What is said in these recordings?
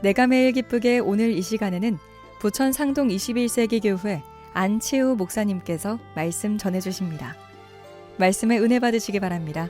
내가 매일 기쁘게 오늘 이 시간에는 부천 상동 21세기 교회 안치우 목사님께서 말씀 전해주십니다. 말씀에 은혜 받으시기 바랍니다.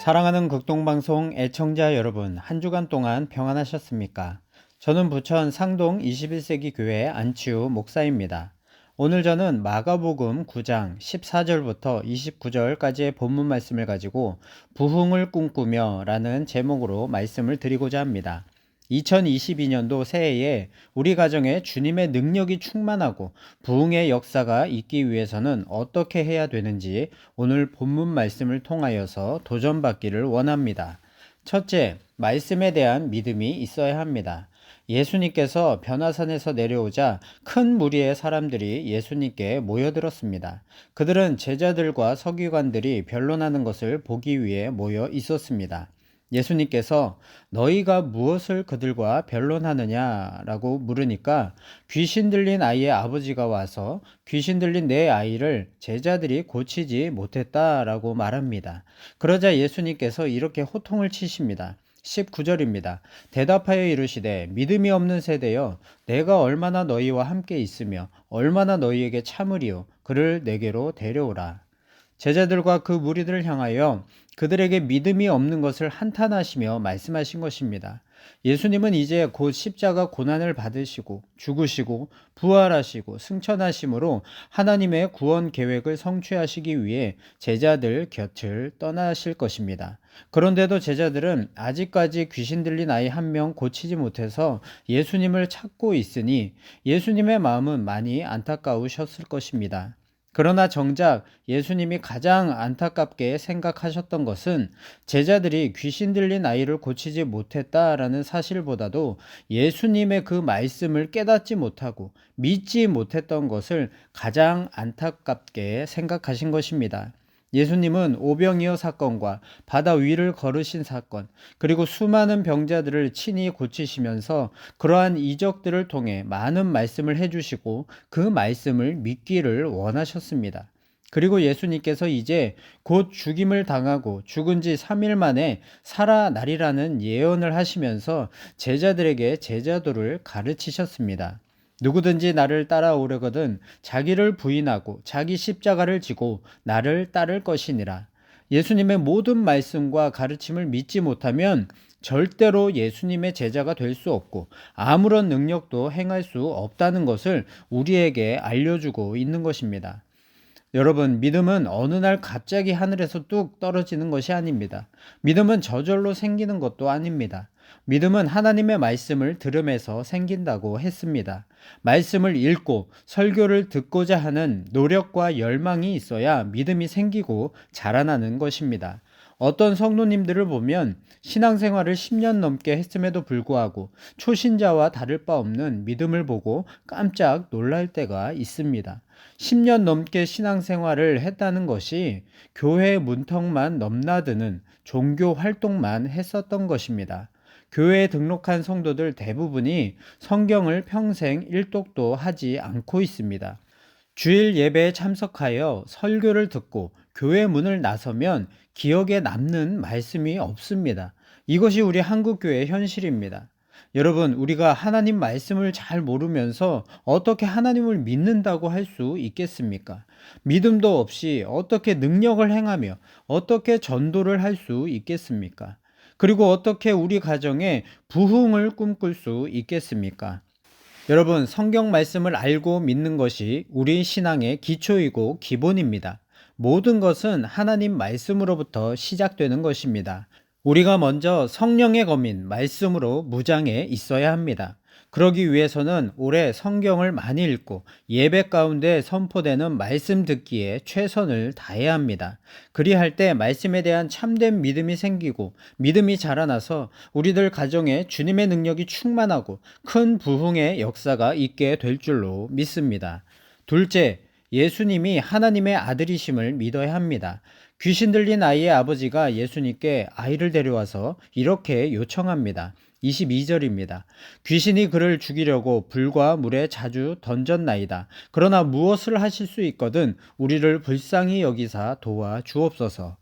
사랑하는 극동방송 애청자 여러분, 한 주간 동안 평안하셨습니까? 저는 부천 상동 21세기 교회 안치우 목사입니다. 오늘 저는 마가복음 9장 14절부터 29절까지의 본문 말씀을 가지고 부흥을 꿈꾸며 라는 제목으로 말씀을 드리고자 합니다. 2022년도 새해에 우리 가정에 주님의 능력이 충만하고 부흥의 역사가 있기 위해서는 어떻게 해야 되는지 오늘 본문 말씀을 통하여서 도전받기를 원합니다. 첫째, 말씀에 대한 믿음이 있어야 합니다. 예수님께서 변화산에서 내려오자 큰 무리의 사람들이 예수님께 모여들었습니다. 그들은 제자들과 서기관들이 변론하는 것을 보기 위해 모여 있었습니다. 예수님께서 너희가 무엇을 그들과 변론하느냐라고 물으니까 귀신 들린 아이의 아버지가 와서 귀신 들린 내 아이를 제자들이 고치지 못했다라고 말합니다. 그러자 예수님께서 이렇게 호통을 치십니다. 19절입니다. 대답하여 이르시되 믿음이 없는 세대여, 내가 얼마나 너희와 함께 있으며 얼마나 너희에게 참으리요, 그를 내게로 데려오라. 제자들과 그 무리들을 향하여 그들에게 믿음이 없는 것을 한탄하시며 말씀하신 것입니다. 예수님은 이제 곧 십자가 고난을 받으시고 죽으시고 부활하시고 승천하심으로 하나님의 구원 계획을 성취하시기 위해 제자들 곁을 떠나실 것입니다. 그런데도 제자들은 아직까지 귀신 들린 아이 한 명 고치지 못해서 예수님을 찾고 있으니 예수님의 마음은 많이 안타까우셨을 것입니다. 그러나 정작 예수님이 가장 안타깝게 생각하셨던 것은 제자들이 귀신 들린 아이를 고치지 못했다라는 사실보다도 예수님의 그 말씀을 깨닫지 못하고 믿지 못했던 것을 가장 안타깝게 생각하신 것입니다. 예수님은 오병이어 사건과 바다 위를 걸으신 사건, 그리고 수많은 병자들을 친히 고치시면서 그러한 이적들을 통해 많은 말씀을 해주시고 그 말씀을 믿기를 원하셨습니다. 그리고 예수님께서 이제 곧 죽임을 당하고 죽은 지 3일 만에 살아나리라는 예언을 하시면서 제자들에게 제자도를 가르치셨습니다. 누구든지 나를 따라오려거든 자기를 부인하고 자기 십자가를 지고 나를 따를 것이니라. 예수님의 모든 말씀과 가르침을 믿지 못하면 절대로 예수님의 제자가 될 수 없고 아무런 능력도 행할 수 없다는 것을 우리에게 알려주고 있는 것입니다. 여러분, 믿음은 어느 날 갑자기 하늘에서 뚝 떨어지는 것이 아닙니다. 믿음은 저절로 생기는 것도 아닙니다. 믿음은 하나님의 말씀을 들음에서 생긴다고 했습니다. 말씀을 읽고 설교를 듣고자 하는 노력과 열망이 있어야 믿음이 생기고 자라나는 것입니다. 어떤 성도님들을 보면 신앙생활을 10년 넘게 했음에도 불구하고 초신자와 다를 바 없는 믿음을 보고 깜짝 놀랄 때가 있습니다. 10년 넘게 신앙생활을 했다는 것이 교회 문턱만 넘나드는 종교 활동만 했었던 것입니다. 교회에 등록한 성도들 대부분이 성경을 평생 일독도 하지 않고 있습니다. 주일 예배에 참석하여 설교를 듣고 교회 문을 나서면 기억에 남는 말씀이 없습니다. 이것이 우리 한국교회의 현실입니다. 여러분, 우리가 하나님 말씀을 잘 모르면서 어떻게 하나님을 믿는다고 할 수 있겠습니까? 믿음도 없이 어떻게 능력을 행하며 어떻게 전도를 할 수 있겠습니까? 그리고 어떻게 우리 가정에 부흥을 꿈꿀 수 있겠습니까? 여러분, 성경 말씀을 알고 믿는 것이 우리 신앙의 기초이고 기본입니다. 모든 것은 하나님 말씀으로부터 시작되는 것입니다. 우리가 먼저 성령의 검인 말씀으로 무장해 있어야 합니다. 그러기 위해서는 올해 성경을 많이 읽고 예배 가운데 선포되는 말씀 듣기에 최선을 다해야 합니다. 그리할 때 말씀에 대한 참된 믿음이 생기고 믿음이 자라나서 우리들 가정에 주님의 능력이 충만하고 큰 부흥의 역사가 있게 될 줄로 믿습니다. 둘째, 예수님이 하나님의 아들이심을 믿어야 합니다. 귀신 들린 아이의 아버지가 예수님께 아이를 데려와서 이렇게 요청합니다. 22절입니다. 귀신이 그를 죽이려고 불과 물에 자주 던졌나이다. 그러나 무엇을 하실 수 있거든 우리를 불쌍히 여기사 도와 주옵소서.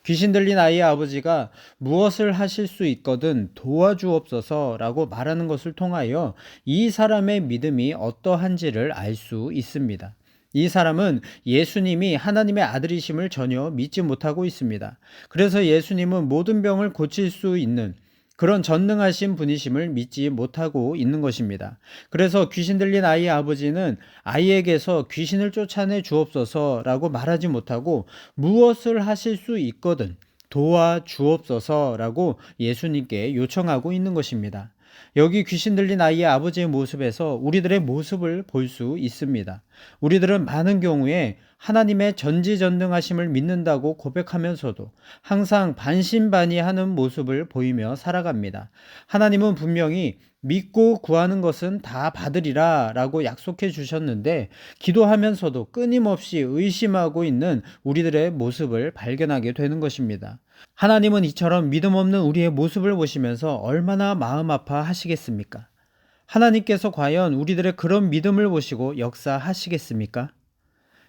귀신 들린 아이의 아버지가 무엇을 하실 수 있거든 도와주옵소서라고 말하는 것을 통하여 이 사람의 믿음이 어떠한지를 알 수 있습니다. 이 사람은 예수님이 하나님의 아들이심을 전혀 믿지 못하고 있습니다. 그래서 예수님은 모든 병을 고칠 수 있는 그런 전능하신 분이심을 믿지 못하고 있는 것입니다. 그래서 귀신 들린 아이의 아버지는 아이에게서 귀신을 쫓아내 주옵소서라고 말하지 못하고 무엇을 하실 수 있거든 도와주옵소서라고 예수님께 요청하고 있는 것입니다. 여기 귀신 들린 아이의 아버지의 모습에서 우리들의 모습을 볼 수 있습니다. 우리들은 많은 경우에 하나님의 전지전능하심을 믿는다고 고백하면서도 항상 반신반의하는 모습을 보이며 살아갑니다. 하나님은 분명히 믿고 구하는 것은 다 받으리라 라고 약속해 주셨는데 기도하면서도 끊임없이 의심하고 있는 우리들의 모습을 발견하게 되는 것입니다. 하나님은 이처럼 믿음 없는 우리의 모습을 보시면서 얼마나 마음 아파하시겠습니까? 하나님께서 과연 우리들의 그런 믿음을 보시고 역사하시겠습니까?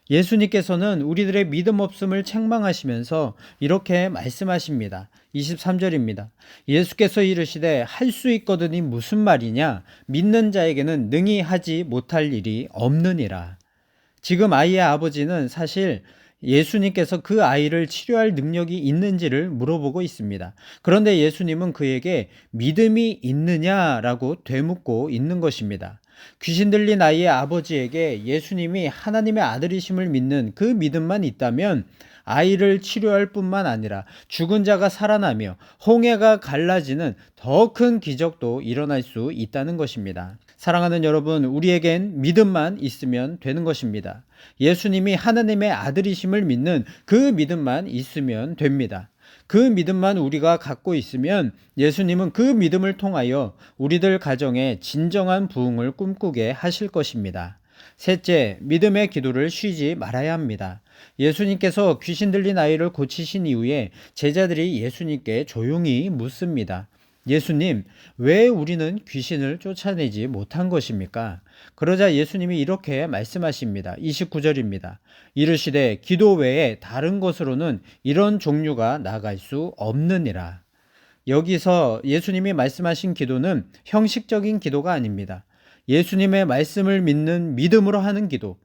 예수님께서는 우리들의 믿음 없음을 책망하시면서 이렇게 말씀하십니다. 23절입니다. 예수께서 이르시되 할 수 있거든이 무슨 말이냐? 믿는 자에게는 능히 하지 못할 일이 없느니라. 지금 아이의 아버지는 사실 예수님께서 그 아이를 치료할 능력이 있는지를 물어보고 있습니다. 그런데 예수님은 그에게 믿음이 있느냐라고 되묻고 있는 것입니다. 귀신 들린 아이의 아버지에게 예수님이 하나님의 아들이심을 믿는 그 믿음만 있다면 아이를 치료할 뿐만 아니라 죽은 자가 살아나며 홍해가 갈라지는 더 큰 기적도 일어날 수 있다는 것입니다. 사랑하는 여러분, 우리에겐 믿음만 있으면 되는 것입니다. 예수님이 하나님의 아들이심을 믿는 그 믿음만 있으면 됩니다. 그 믿음만 우리가 갖고 있으면 예수님은 그 믿음을 통하여 우리들 가정에 진정한 부흥을 꿈꾸게 하실 것입니다. 셋째, 믿음의 기도를 쉬지 말아야 합니다. 예수님께서 귀신 들린 아이를 고치신 이후에 제자들이 예수님께 조용히 묻습니다. 예수님, 왜 우리는 귀신을 쫓아내지 못한 것입니까? 그러자 예수님이 이렇게 말씀하십니다. 29절입니다. 이르시되 기도 외에 다른 것으로는 이런 종류가 나갈 수 없느니라. 여기서 예수님이 말씀하신 기도는 형식적인 기도가 아닙니다. 예수님의 말씀을 믿는 믿음으로 하는 기도,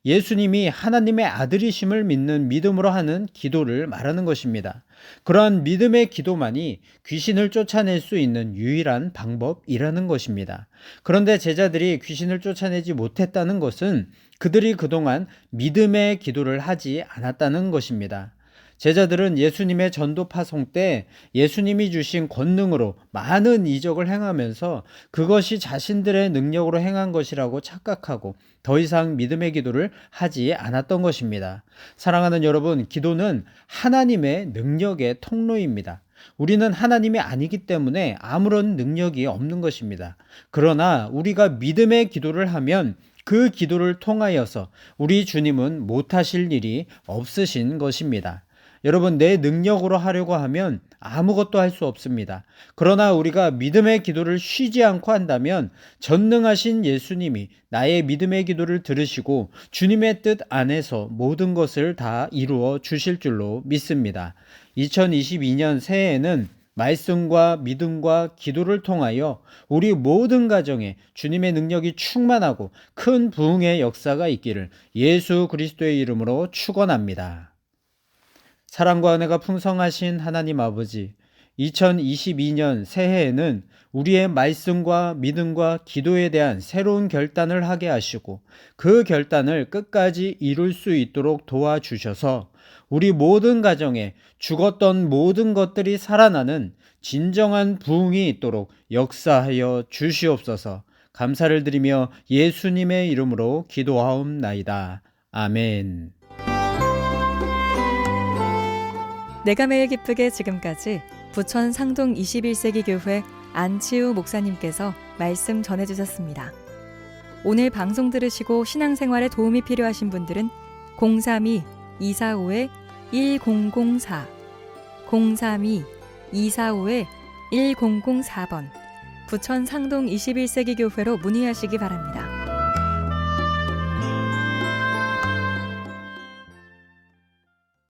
예수님이 하나님의 아들이심을 믿는 믿음으로 하는 기도를 말하는 것입니다. 그러한 믿음의 기도만이 귀신을 쫓아낼 수 있는 유일한 방법이라는 것입니다. 그런데 제자들이 귀신을 쫓아내지 못했다는 것은 그들이 그동안 믿음의 기도를 하지 않았다는 것입니다. 제자들은 예수님의 전도 파송 때 예수님이 주신 권능으로 많은 이적을 행하면서 그것이 자신들의 능력으로 행한 것이라고 착각하고 더 이상 믿음의 기도를 하지 않았던 것입니다. 사랑하는 여러분, 기도는 하나님의 능력의 통로입니다. 우리는 하나님이 아니기 때문에 아무런 능력이 없는 것입니다. 그러나 우리가 믿음의 기도를 하면 그 기도를 통하여서 우리 주님은 못하실 일이 없으신 것입니다. 여러분, 내 능력으로 하려고 하면 아무것도 할 수 없습니다. 그러나 우리가 믿음의 기도를 쉬지 않고 한다면 전능하신 예수님이 나의 믿음의 기도를 들으시고 주님의 뜻 안에서 모든 것을 다 이루어 주실 줄로 믿습니다. 2022년 새해에는 말씀과 믿음과 기도를 통하여 우리 모든 가정에 주님의 능력이 충만하고 큰 부흥의 역사가 있기를 예수 그리스도의 이름으로 축원합니다. 사랑과 은혜가 풍성하신 하나님 아버지, 2022년 새해에는 우리의 말씀과 믿음과 기도에 대한 새로운 결단을 하게 하시고 그 결단을 끝까지 이룰 수 있도록 도와주셔서 우리 모든 가정에 죽었던 모든 것들이 살아나는 진정한 부흥이 있도록 역사하여 주시옵소서. 감사를 드리며 예수님의 이름으로 기도하옵나이다. 아멘. 내가 매일 기쁘게 지금까지 부천 상동 21세기 교회 안치우 목사님께서 말씀 전해주셨습니다. 오늘 방송 들으시고 신앙생활에 도움이 필요하신 분들은 032-245-1004 032-245-1004번 부천 상동 21세기 교회로 문의하시기 바랍니다.